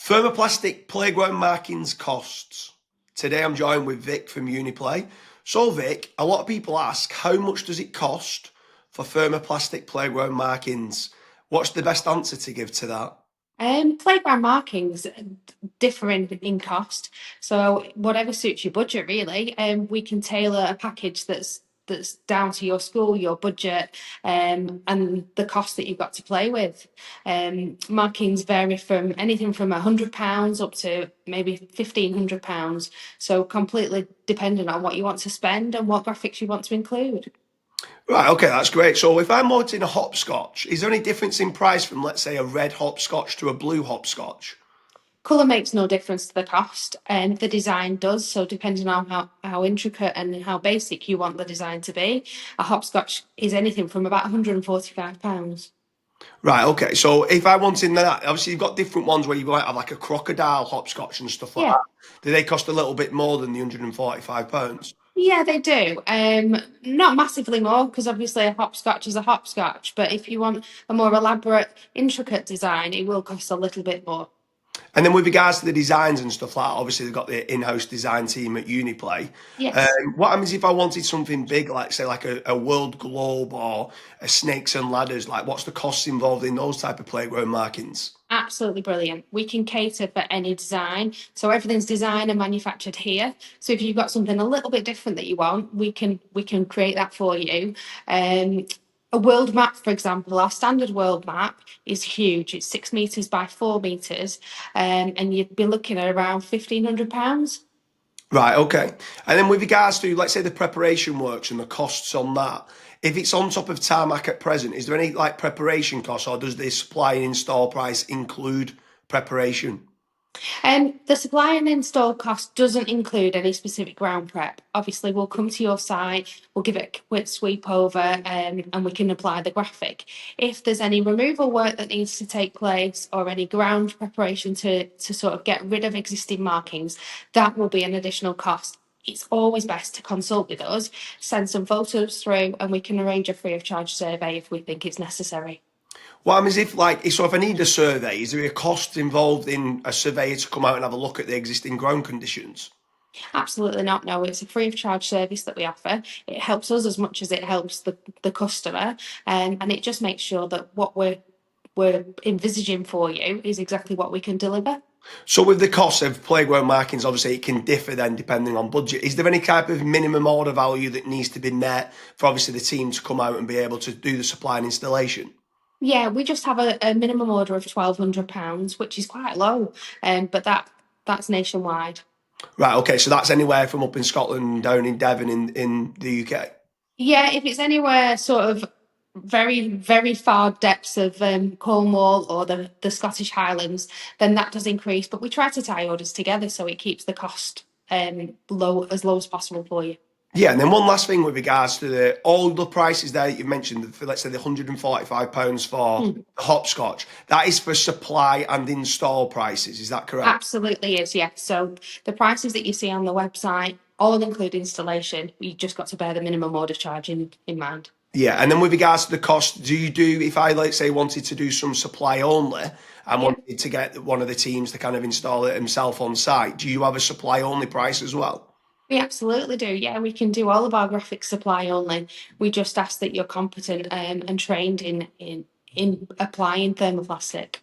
Thermoplastic playground markings costs. Today I'm joined with Vic from Uniplay. So Vic, a lot of people ask, how much does it cost for thermoplastic playground markings? What's the best answer to give to that? Playground markings differ in cost, so whatever suits your budget, really. We can tailor a package that's down to your school, your budget, and the cost that you've got to play with. Markings vary from anything from £100 up to maybe £1,500, so completely dependent on what you want to spend and what graphics you want to include. Right, okay, that's great. So if I'm wanting a hopscotch, is there any difference in price from, let's say, a red hopscotch to a blue hopscotch? Colour makes no difference to the cost, and the design does. So, depending on how intricate and how basic you want the design to be, a hopscotch is anything from about £145. Right, okay. So if I wanted that, obviously you've got different ones where you might have like a crocodile hopscotch and stuff like Yeah, that. Do they cost a little bit more than the £145? yeah, they do. Not massively more because obviously a hopscotch is a hopscotch. But if you want a more elaborate, intricate design, it will cost a little bit more. And then with regards to the designs and stuff like that, obviously they've got the in-house design team at Uniplay. Yes. What happens if I wanted something big, like say like a world globe or a snakes and ladders? Like what's the costs involved in those type of playground markings? Absolutely brilliant. We can cater for any design. So everything's designed and manufactured here. So if you've got something a little bit different that you want, we can create that for you. Um, a world map, for example, our standard world map is huge. It's 6 meters by 4 meters, and you'd be looking at around £1,500. Right, okay. And then with regards to, let's say, the preparation works and the costs on that, if it's on top of tarmac at present, is there any like preparation costs or does the supply and install price include preparation? The supply and install cost doesn't include any specific ground prep. Obviously, we'll come to your site, we'll give it a quick sweep over, and we can apply the graphic. If there's any removal work that needs to take place or any ground preparation to sort of get rid of existing markings, that will be an additional cost. It's always best to consult with us, send some photos through, and we can arrange a free of charge survey if we think it's necessary. Well, I mean, if like, so if I need a survey, is there a cost involved in a surveyor to come out and have a look at the existing ground conditions? Absolutely not. No, it's a free of charge service that we offer. It helps us as much as it helps the customer, and it just makes sure that what we're envisaging for you is exactly what we can deliver. So with the cost of playground markings, obviously it can differ then depending on budget. Is there any type of minimum order value that needs to be met for obviously the team to come out and be able to do the supply and installation? Yeah, we just have a minimum order of £1,200, which is quite low, but that's nationwide. Right, okay, so that's anywhere from up in Scotland, down in Devon in the UK. Yeah, if it's anywhere sort of very far depths of Cornwall or the Scottish Highlands, then that does increase. But we try to tie orders together so it keeps the cost low as possible for you. Yeah, and then one last thing with regards to the all the prices there that you mentioned, for let's say the £145 for Hmm. the hopscotch, that is for supply and install prices, is that correct? Absolutely is, yes. So the prices that you see on the website all include installation. You just got to bear the minimum order charge in mind. Yeah, and then with regards to the cost, do you do, if I, let's say, wanted to do some supply only and Yeah. wanted to get one of the teams to kind of install it himself on site, do you have a supply only price as well? We absolutely do. Yeah, we can do all of our graphic supply only. We just ask that you're competent and trained in applying thermoplastic.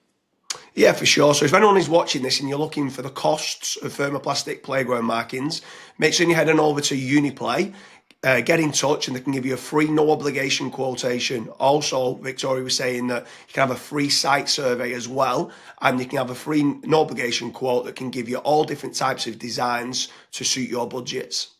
Yeah, for sure. So if anyone is watching this and you're looking for the costs of thermoplastic playground markings, make sure you head on over to Uniplay, get in touch, and they can give you a free, no obligation quotation. Also, Victoria was saying that you can have a free site survey as well, and you can have a free, no obligation quote that can give you all different types of designs to suit your budgets.